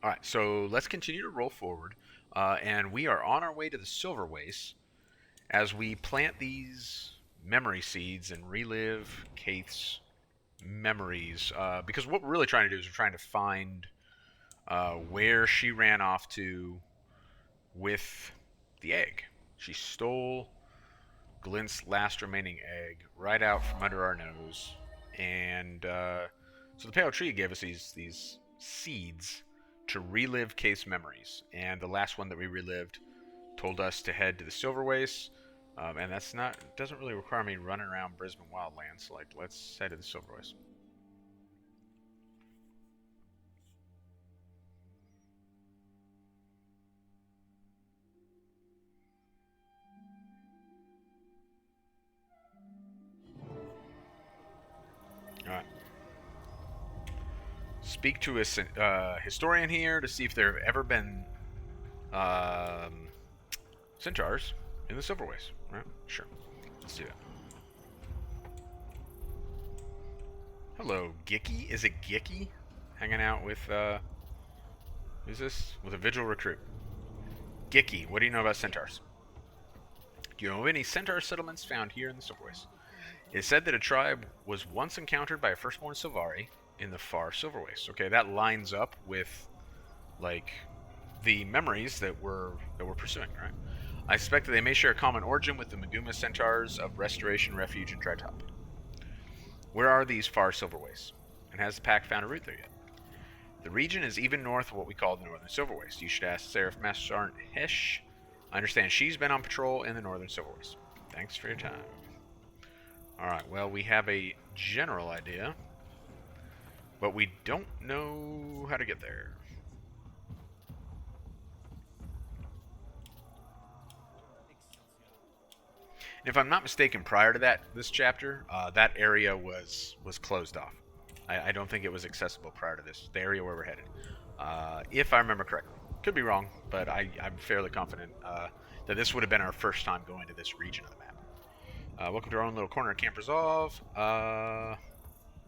Alright, so let's continue to roll forward. And we are on our way to the Silver Waste as we plant these memory seeds and relive Caithe's memories. Because what we're really trying to do is we're trying to find where she ran off to with the egg. She stole Glint's last remaining egg right out from under our nose. And so the Pale Tree gave us these seeds to relive Caithe's memories. And the last one that we relived told us to head to the Silver Waste. And doesn't really require me running around Brisbane Wildlands. Like, let's head to the Silver Waste. Alright. Speak to a historian here to see if there have ever been centaurs in the Silver Waste. Right? Sure. Let's do that. Hello, Gicky. Is it Gicky? Hanging out with, who's this? With a Vigil recruit. Gicky, what do you know about centaurs? Do you know of any centaur settlements found here in the Silver Waste? It is said that a tribe was once encountered by a firstborn Sylvari in the far Silver Waste. Okay, that lines up with, like, the memories that we're pursuing, right? I suspect that they may share a common origin with the Maguma centaurs of Restoration, Refuge, and Tritop. Where are these far Silver Wastes? And has the pack found a route there yet? The region is even north of what we call the Northern Silver Waste. You should ask Seraph Master Sergeant Hesh. I understand she's been on patrol in the Northern Silver Waste. Thanks for your time. Alright, well, we have a general idea, but we don't know how to get there. And if I'm not mistaken, prior to this chapter, that area was closed off. I don't think it was accessible prior to this, the area where we're headed. If I remember correctly. Could be wrong, but I'm fairly confident that this would have been our first time going to this region of the map. Welcome to our own little corner of Camp Resolve.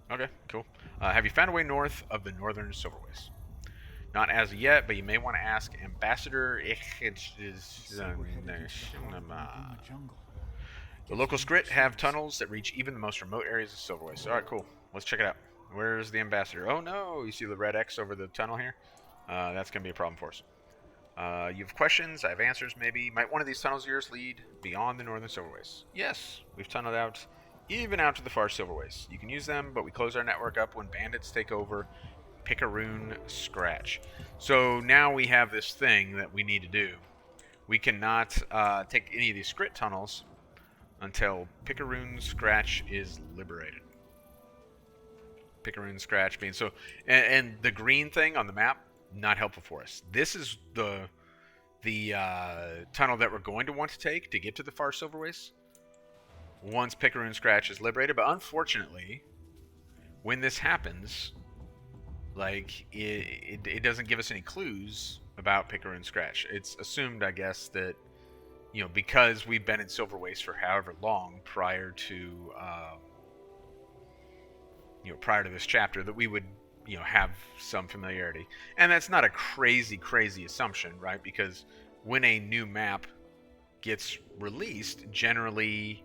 Okay, cool. Have you found a way north of the Northern Silver Waste? Not as yet, but you may want to ask Ambassador The local Skrit have tunnels that reach even the most remote areas of Silver Waste. Alright, cool. Let's check it out. Where's the Ambassador? Oh no, you see the red X over the tunnel here? That's going to be a problem for us. You have questions, I have answers maybe. Might one of these tunnels of yours lead beyond the Northern Silver Waste? Yes, we've tunneled out, even out to the far Silver Waste. You can use them, but we close our network up when bandits take over. Picaroon Scratch. So now we have this thing that we need to do. We cannot take any of these Skrit tunnels until Picaroon Scratch is liberated. Picaroon Scratch being so, and the green thing on the map, not helpful for us. This is the tunnel that we're going to want to take to get to the far Silver Waste once Picaroon Scratch is liberated. But unfortunately, when this happens, like it doesn't give us any clues about Picaroon Scratch. It's assumed, I guess, that because we've been in Silver Waste for however long prior to this chapter, that we would have some familiarity. And that's not a crazy assumption, right? Because when a new map gets released, generally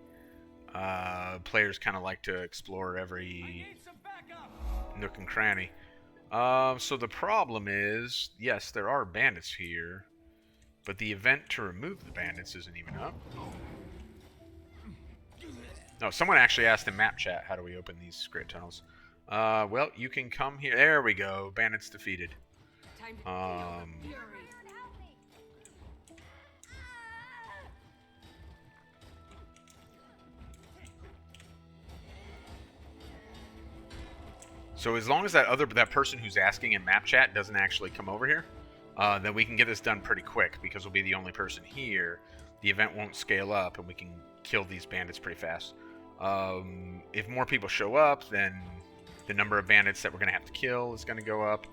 players kind of like to explore every nook and cranny. So the problem is, yes, there are bandits here, but the event to remove the bandits isn't even up. No, someone actually asked in map chat, how do we open these Skrit tunnels? Well, you can come here. There we go. Bandits defeated. So as long as that person who's asking in map chat doesn't actually come over here, then we can get this done pretty quick because we'll be the only person here. The event won't scale up, and we can kill these bandits pretty fast. If more people show up, then the number of bandits that we're going to have to kill is going to go up,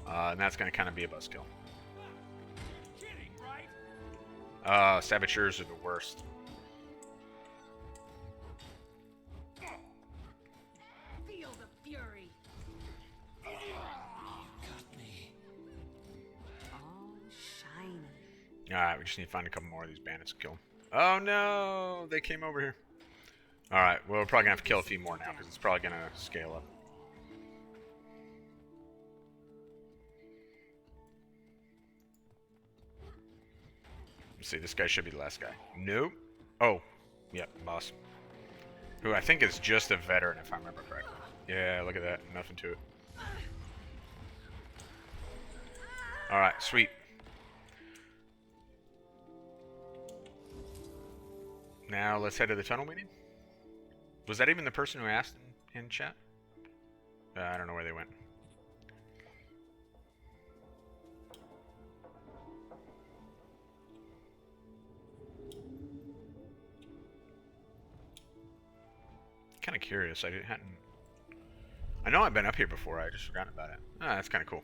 and that's going to kind of be a buzzkill. Saboteurs are the worst. Feel the fury. Alright, we just need to find a couple more of these bandits to kill. Oh no! They came over here. Alright, well, we're probably gonna have to kill a few more now because it's probably gonna scale up. Let's see, this guy should be the last guy. Nope. Oh, yep, boss. Who I think is just a veteran, if I remember correctly. Yeah, look at that. Nothing to it. Alright, sweet. Now let's head to the tunnel meeting. Was that even the person who asked in chat? I don't know where they went. Kind of curious. I know I've been up here before. I just forgotten about it. Ah, that's kind of cool.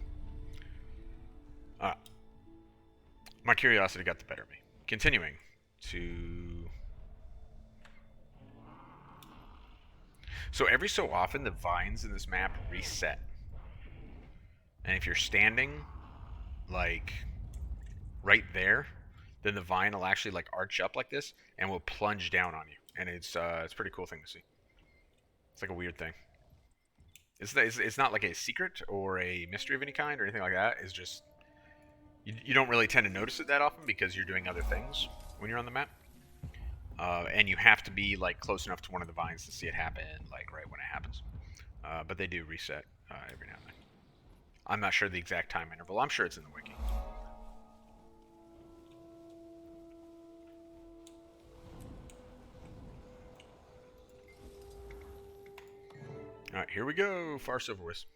My curiosity got the better of me. Continuing to... So every so often, the vines in this map reset. And if you're standing, like, right there, then the vine will actually, like, arch up like this and will plunge down on you. And it's a pretty cool thing to see. It's like a weird thing. It's not like a secret or a mystery of any kind or anything like that. It's just... You don't really tend to notice it that often because you're doing other things when you're on the map. And you have to be like close enough to one of the vines to see it happen, like right when it happens. But they do reset every now and then. I'm not sure the exact time interval. I'm sure it's in the wiki. All right, here we go. Far Silverwist.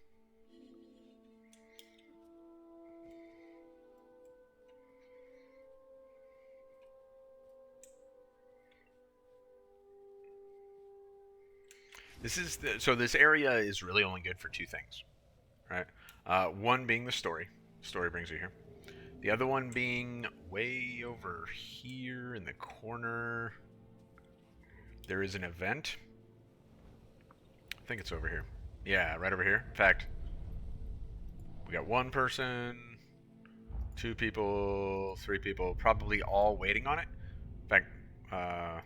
So this area is really only good for two things, right? One being the story. Story brings you here. The other one being way over here in the corner. There is an event. I think it's over here. Yeah, right over here. In fact, we got one person, two people, three people, probably all waiting on it. In fact, I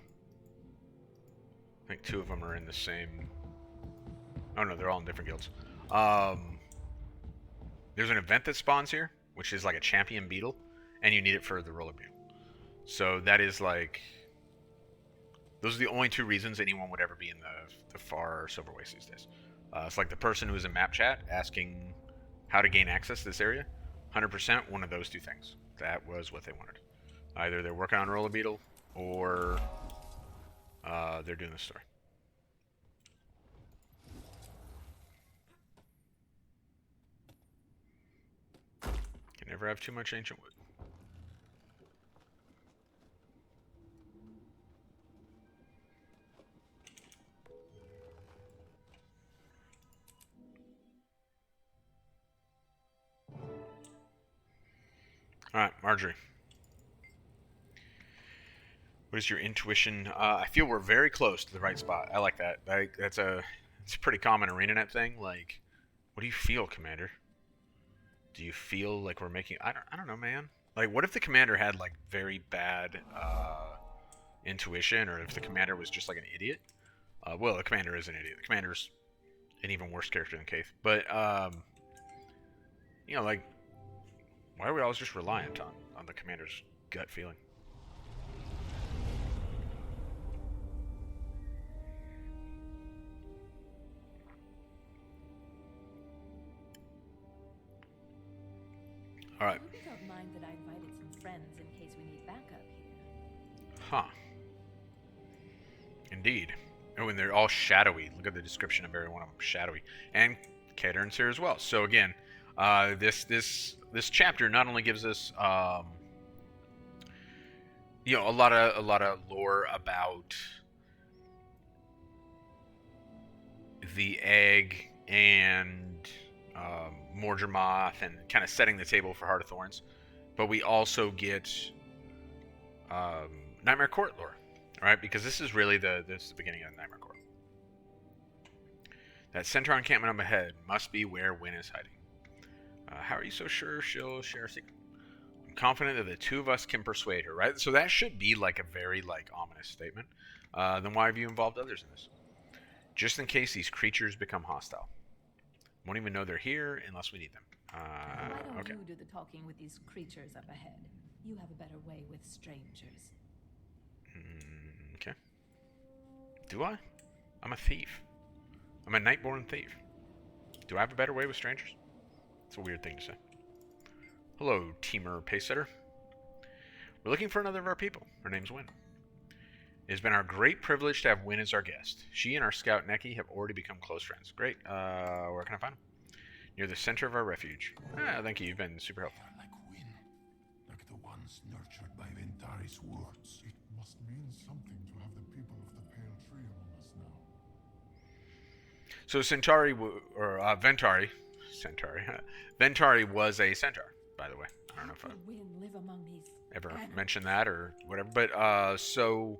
think two of them are in the same... Oh no, they're all in different guilds. There's an event that spawns here, which is like a champion beetle, and you need it for the roller beetle. So that is like... Those are the only two reasons anyone would ever be in the Far Silver Waste these days. It's like the person who's in map chat asking how to gain access to this area. 100% one of those two things. That was what they wanted. Either they're working on roller beetle, or they're doing the story. Can never have too much ancient wood. Alright, Marjorie. What is your intuition? I feel we're very close to the right spot. I like that. It's a pretty common ArenaNet thing. Like, what do you feel, Commander? Do you feel like we're making... I don't know, man. Like, what if the Commander had, like, very bad intuition, or if the Commander was just, like, an idiot? Well, the Commander is an idiot. The Commander's an even worse character than Caithe. But, you know, like, why are we always just reliant on the Commander's gut feeling? All right. I hope you don't mind that I invited some friends in case we need backup here. Huh. Indeed. Oh, and they're all shadowy. Look at the description of every one of them. Shadowy. And Caither's here as well. So again, this chapter not only gives us you know, a lot of lore about the egg and Mordremoth and kind of setting the table for Heart of Thorns, but we also get Nightmare Court lore, right? Because this is really the beginning of Nightmare Court. That Centaur encampment up ahead must be where Wynn is hiding. How are you so sure she'll share a secret? I'm confident that the two of us can persuade her, right? So that should be like a very like ominous statement. Then why have you involved others in this? Just in case these creatures become hostile. Won't even know they're here unless we need them. Why don't Okay. you do the talking with these creatures up ahead? You have a better way with strangers. Okay. Do I? I'm a thief. I'm a nightborn thief. Do I have a better way with strangers? It's a weird thing to say. Hello, Teamer Pacesetter. We're looking for another of our people. Her name's Wynn. It has been our great privilege to have Wynn as our guest. She and our scout Neki have already become close friends. Great. Where can I find them? Near the center of our refuge. Thank you. You've been super helpful. They are like Wynn, like the ones nurtured by Ventari's words. It must mean something to have the people of the Pale Tree among us now. So Centauri, Ventari, Ventari was a centaur, by the way. I don't know if I Wynn live among these ever animals? mentioned that or whatever. But so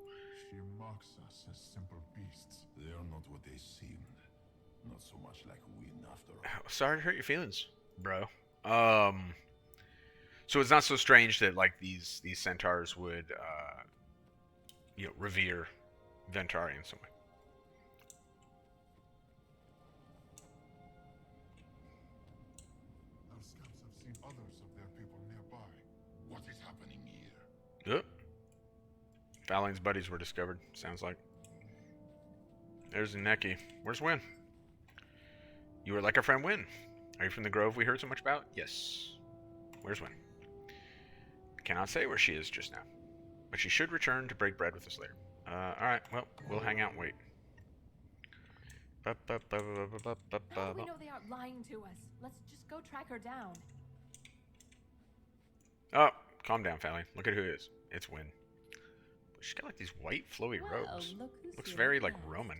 She mocks us as simple beasts. They are not what they seemed. Not so much like Wynn after all. sorry to hurt your feelings, bro. So it's not so strange that like these centaurs would revere Ventari in some way. Our scouts have seen others of their people nearby. What is happening here? Yep. Valin's buddies were discovered, sounds like. There's Neki. Where's Wynn? You are like our friend Wynn. Are you from the grove we heard so much about? Yes. Where's Wynn? Cannot say where she is just now. But she should return to break bread with us later. Alright, well, we'll hang out and wait. How do we know they aren't lying to us? Let's just go track her down. Oh, calm down, Fally. Look at who it is. It's Wynn. She's got like these white flowy Well, robes. look who's Looks here very at like last. Roman.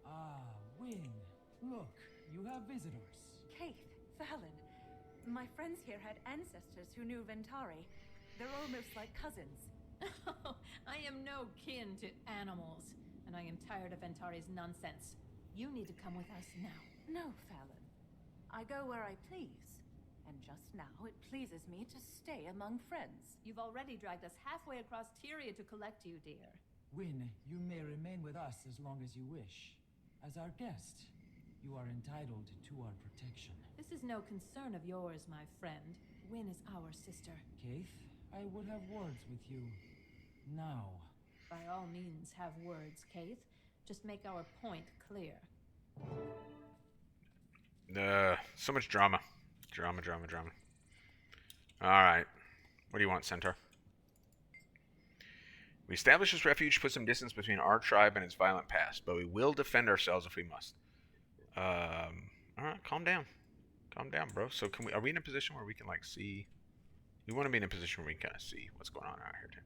Ah, Wynn. Look, you have visitors. Caithe, Fallon. My friends here had ancestors who knew Ventari. They're almost like cousins. I am no kin to animals, and I am tired of Ventari's nonsense. You need to come with us now. No, Fallon. I go where I please. And just now, it pleases me to stay among friends. You've already dragged us halfway across Tyria to collect you, dear. Wynn, you may remain with us as long as you wish. As our guest, you are entitled to our protection. This is no concern of yours, my friend. Wynn is our sister. Caithe, I would have words with you. Now. By all means, have words, Caithe. Just make our point clear. So much drama. Drama. Alright. What do you want, Centaur? We established this refuge to put some distance between our tribe and its violent past, but we will defend ourselves if we must. Alright, calm down. Calm down, bro. So are we in a position where we can like see? We want to be in a position where we can kind of see what's going on out here too.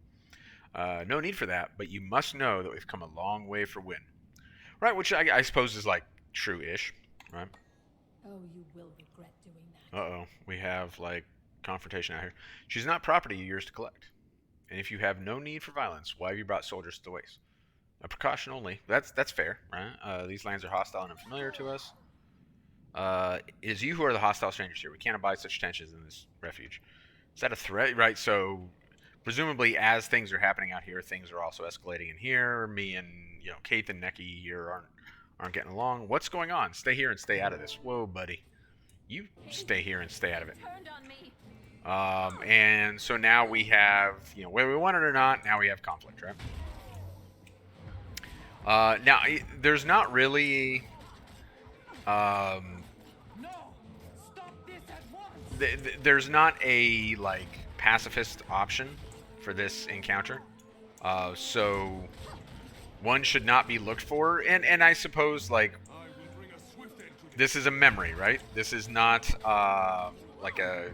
No need for that, but you must know that we've come a long way for Wynn. Right, which I suppose is like true-ish, right? Oh, you will regret doing that. Uh-oh. We have, like, confrontation out here. She's not property yours to collect. And if you have no need for violence, why have you brought soldiers to the waste? A precaution only. That's fair, right? These lands are hostile and unfamiliar to us. It is you who are the hostile strangers here. We can't abide such tensions in this refuge. Is that a threat? Right, so presumably as things are happening out here, things are also escalating in here. Me and, Caithe and Neki here aren't getting along. What's going on? Stay here and stay out of this. Whoa, buddy. You stay here and stay out of it. Turned on me. And so now we have, whether we want it or not, now we have conflict, right? Now, there's not really... No! Stop this at once! There's not a, like, pacifist option for this encounter. So one should not be looked for. And I suppose, like, this is a memory, right? This is not, like a...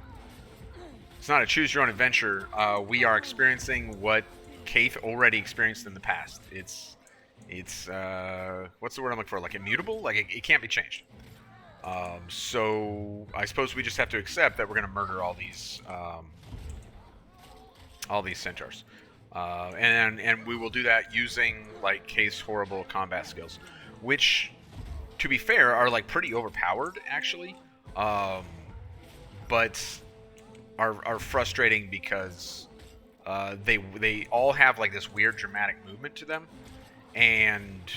It's not a choose-your-own-adventure. We are experiencing what Caithe already experienced in the past. It's what's the word I'm looking for? Like immutable? Like it can't be changed. So I suppose we just have to accept that we're going to murder all these centaurs, and we will do that using like Caithe's horrible combat skills, which, to be fair, are like pretty overpowered actually. But are frustrating because they all have like this weird dramatic movement to them, and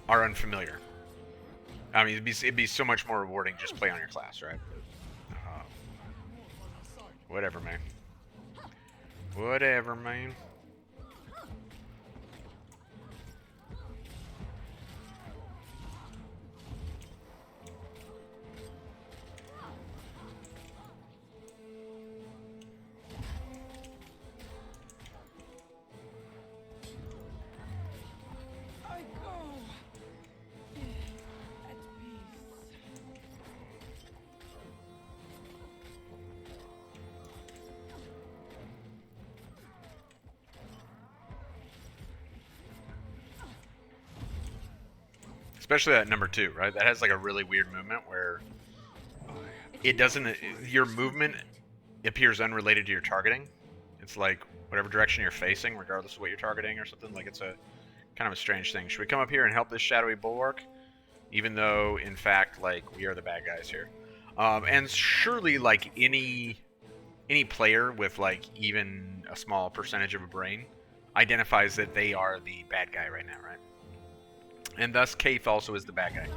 are unfamiliar. I mean, it'd be so much more rewarding just play on your class, right? Whatever, man. Whatever, man. I go at peace. Especially that number 2, right? That has like a really weird movement where it doesn't. Your movement appears unrelated to your targeting. It's like whatever direction you're facing, regardless of what you're targeting or something. Like it's a kind of a strange thing. Should we come up here and help this shadowy bulwark? Even though, in fact, like we are the bad guys here. And surely, like any player with like even a small percentage of a brain identifies that they are the bad guy right now, right? And thus, Caithe also is the bad guy.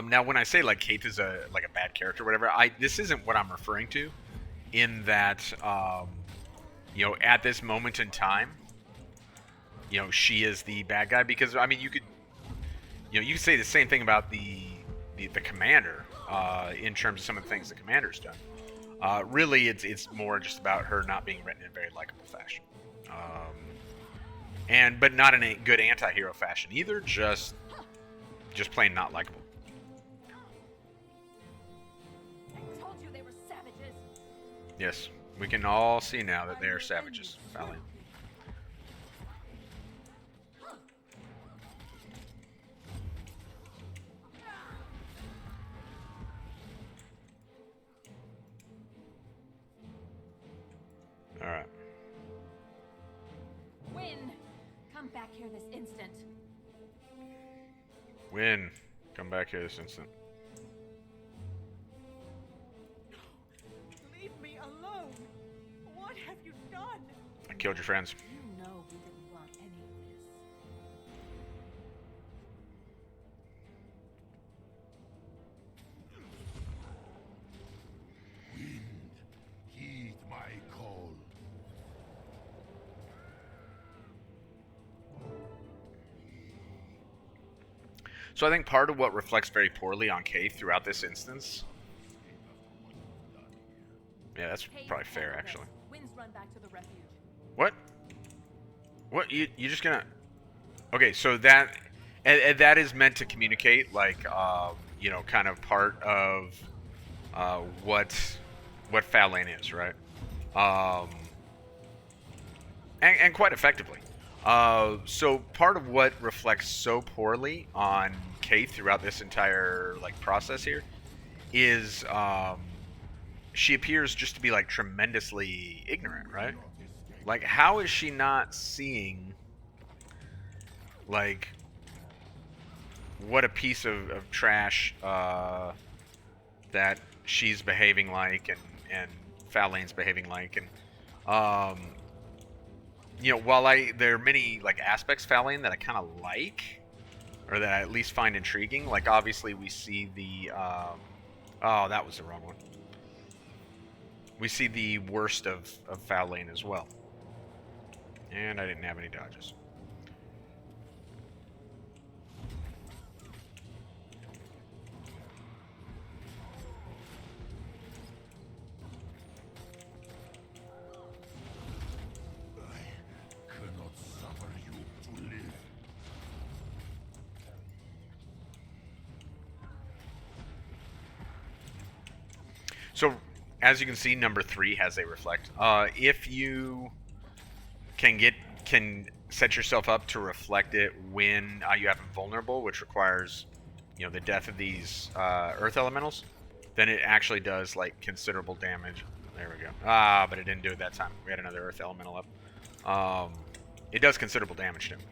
Now, when I say like Caithe is a bad character, or whatever, this isn't what I'm referring to. In that, you know, at this moment in time, you know, she is the bad guy, because I mean, you could say the same thing about the commander in terms of some of the things the commander's done. Really, it's more just about her not being written in a very likable fashion, but not in a good anti-hero fashion either. Just plain not likable. I told you they were savages. Yes, we can all see now that they are savages. Valiant. All right. Win! Come back here this instant. Win. Come back here this instant. Leave me alone. What have you done? I killed your friends. You know we didn't want any of this. Wind, heed my call. So I think part of what reflects very poorly on Caithe throughout this instance. Yeah, that's probably fair, actually. Winds run back to the refuge. What? What? You just gonna? Okay, so that and that is meant to communicate, like, you know, kind of part of what foul lane is, right? And quite effectively. So part of what reflects so poorly on Caithe throughout this entire like process here is she appears just to be like tremendously ignorant, right? Like, how is she not seeing like what a piece of trash that she's behaving like, and foul lane's behaving like, and you know, while there are many like aspects foul lane that I kind of like, or that I at least find intriguing. Like, obviously we see the oh, that was the wrong one. We see the worst of foul lane as well, and I didn't have any dodges. Cannot suffer you to live. So, as you can see, number 3 has a reflect. If you can set yourself up to reflect it when you have invulnerable, which requires, you know, the death of these earth elementals, then it actually does like considerable damage. There we go. Ah, but it didn't do it that time. We had another earth elemental up. It does considerable damage to him.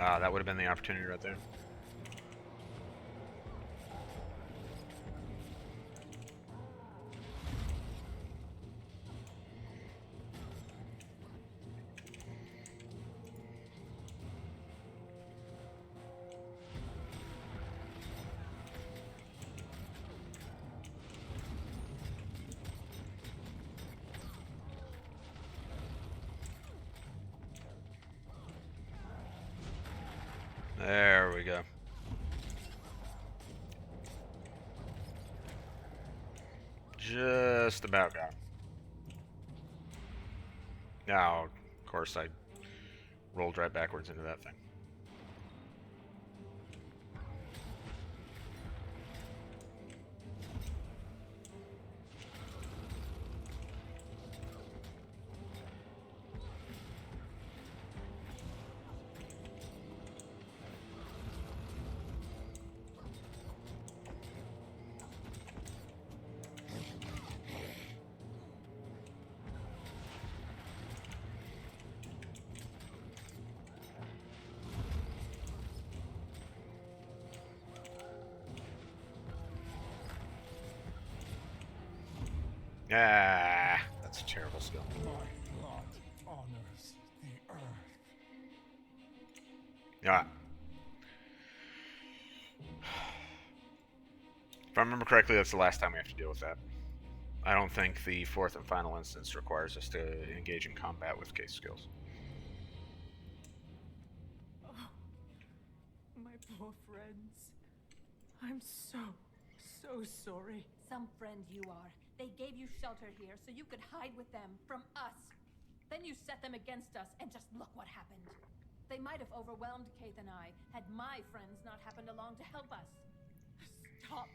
That would have been the opportunity right there. There we go. Just about got him. Now, of course, I rolled right backwards into that thing. Ah, that's a terrible skill. My blood honors the earth. Yeah. If I remember correctly, that's the last time we have to deal with that. I don't think the fourth and final instance requires us to engage in combat with case skills. Oh, my poor friends. I'm so sorry. Some friend you are. They gave you shelter here so you could hide with them from us. Then you set them against us, and just look what happened. They might have overwhelmed Caithe and I had my friends not happened along to help us. Stop.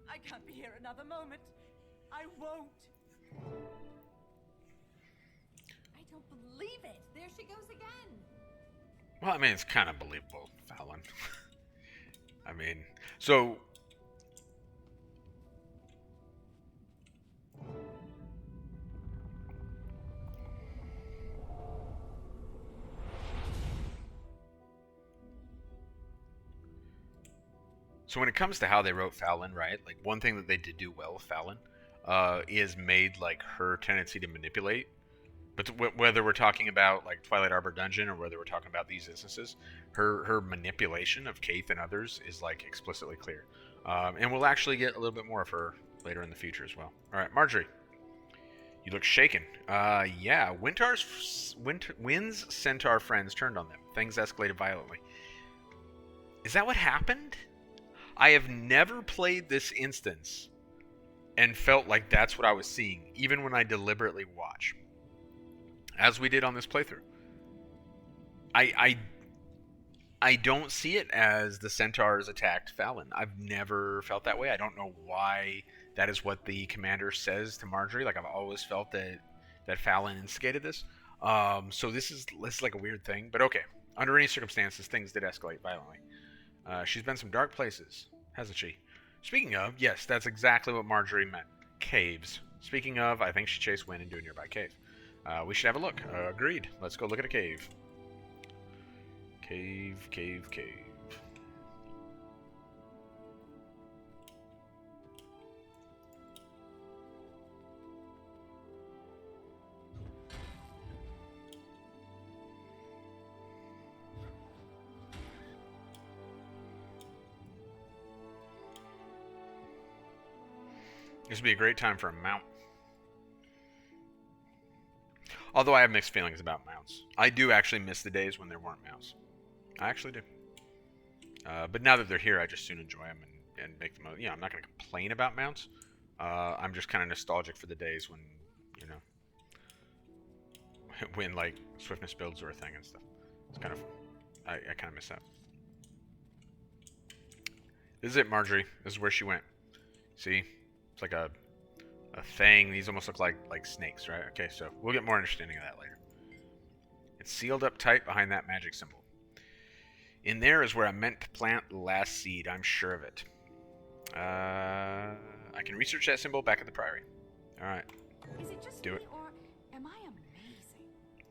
I can't be here another moment. I won't. I don't believe it. There she goes again. Well, I mean, it's kind of believable, Fallon. I mean, so... So when it comes to how they wrote Fallon, right? Like, one thing that they did do well with Fallon is made, like, her tendency to manipulate. But whether we're talking about, like, Twilight Arbor Dungeon or whether we're talking about these instances, her manipulation of Caithe and others is, like, explicitly clear. And we'll actually get a little bit more of her later in the future as well. All right, Marjorie. You look shaken. Yeah, Wynn's centaur friends turned on them. Things escalated violently. Is that what happened? I have never played this instance and felt like that's what I was seeing, even when I deliberately watch. As we did on this playthrough. I don't see it as the centaurs attacked Fallon. I've never felt that way. I don't know why that is what the commander says to Marjorie. Like, I've always felt that Fallon instigated this. So this is like a weird thing. But okay. Under any circumstances, things did escalate violently. She's been some dark places, hasn't she? Speaking of, yes, that's exactly what Marjorie meant. Caves. Speaking of, I think she chased Wynn into a nearby cave. We should have a look. Agreed. Let's go look at a cave. Cave. This would be a great time for a mount. Although I have mixed feelings about mounts. I do actually miss the days when there weren't mounts. I actually do. But now that they're here, I just soon enjoy them and make them. You know, I'm not going to complain about mounts. I'm just kind of nostalgic for the days when, you know, when like swiftness builds were a thing and stuff. It's kind of, I kind of miss that. This is it, Marjorie. This is where she went. See? It's like a thing. These almost look like snakes, right? Okay, so we'll get more understanding of that later. It's sealed up tight behind that magic symbol. In there is where I meant to plant the last seed. I'm sure of it. I can research that symbol back at the Priory. All right. Is it just Do me, it. or am I amazing?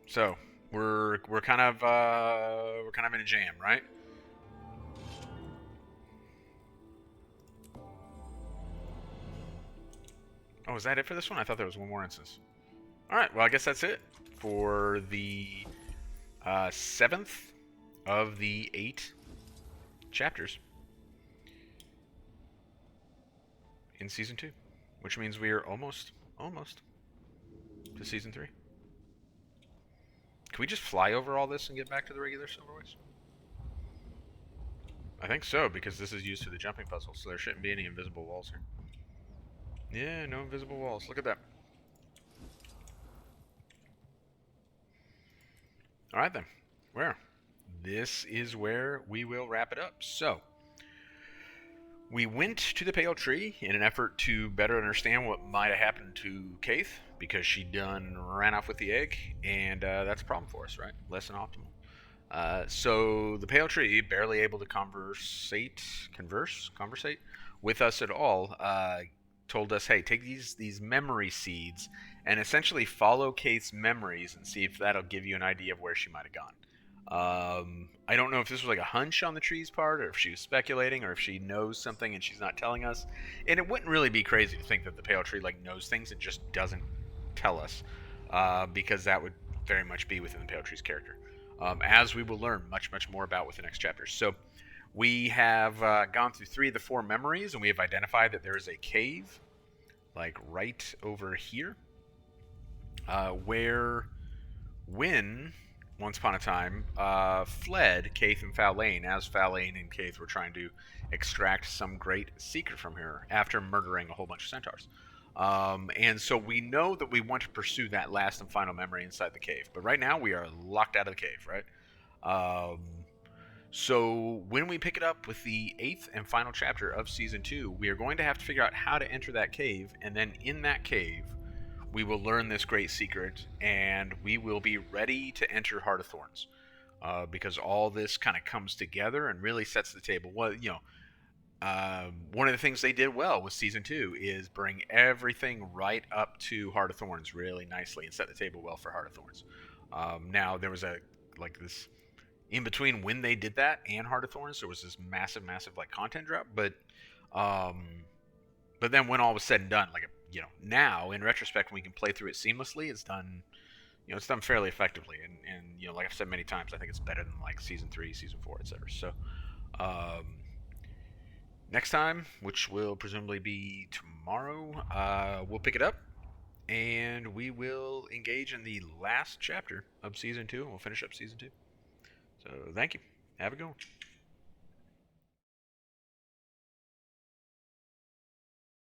So, we're kind of in a jam, right? Oh, is that it for this one? I thought there was one more instance. All right, well, I guess that's it for the 7th of the 8 chapters in season 2, which means we are almost to season 3. Can we just fly over all this and get back to the regular silverways? I think so, because this is used for the jumping puzzle, so there shouldn't be any invisible walls here. Yeah, no invisible walls. Look at that. Alright then. Well, this is where we will wrap it up. So, we went to the Pale Tree in an effort to better understand what might have happened to Caithe, because she done ran off with the egg, and that's a problem for us, right? Less than optimal. So the Pale Tree, barely able to conversate with us at all, told us, "Hey, take these memory seeds and essentially follow Kaithe's memories and see if that'll give you an idea of where she might have gone." I don't know if this was like a hunch on the tree's part, or if she was speculating, or if she knows something and she's not telling us. And it wouldn't really be crazy to think that the Pale Tree like knows things and just doesn't tell us, because that would very much be within the Pale Tree's character. As we will learn much more about with the next chapters. So we have gone through 3 of the 4 memories, and we have identified that there is a cave, like right over here, where Wynn, once upon a time, fled Caithe and Faolain as Faolain and Caithe were trying to extract some great secret from her after murdering a whole bunch of centaurs. And so we know that we want to pursue that last and final memory inside the cave. But right now we are locked out of the cave, right? So when we pick it up with the 8th and final chapter of Season 2, we are going to have to figure out how to enter that cave. And then in that cave, we will learn this great secret, and we will be ready to enter Heart of Thorns. Because all this kind of comes together and really sets the table. Well, one of the things they did well with season 2 is bring everything right up to Heart of Thorns really nicely and set the table well for Heart of Thorns. Now there was this in between when they did that and Heart of Thorns, there was this massive like content drop. But then when all was said and done, now in retrospect, when we can play through it seamlessly, it's done. It's done fairly effectively, and like I've said many times, I think it's better than like season 3, season 4, etc. So. Next time, which will presumably be tomorrow, we'll pick it up, and we will engage in the last chapter of Season 2, and we'll finish up Season 2. So, thank you. Have a good one.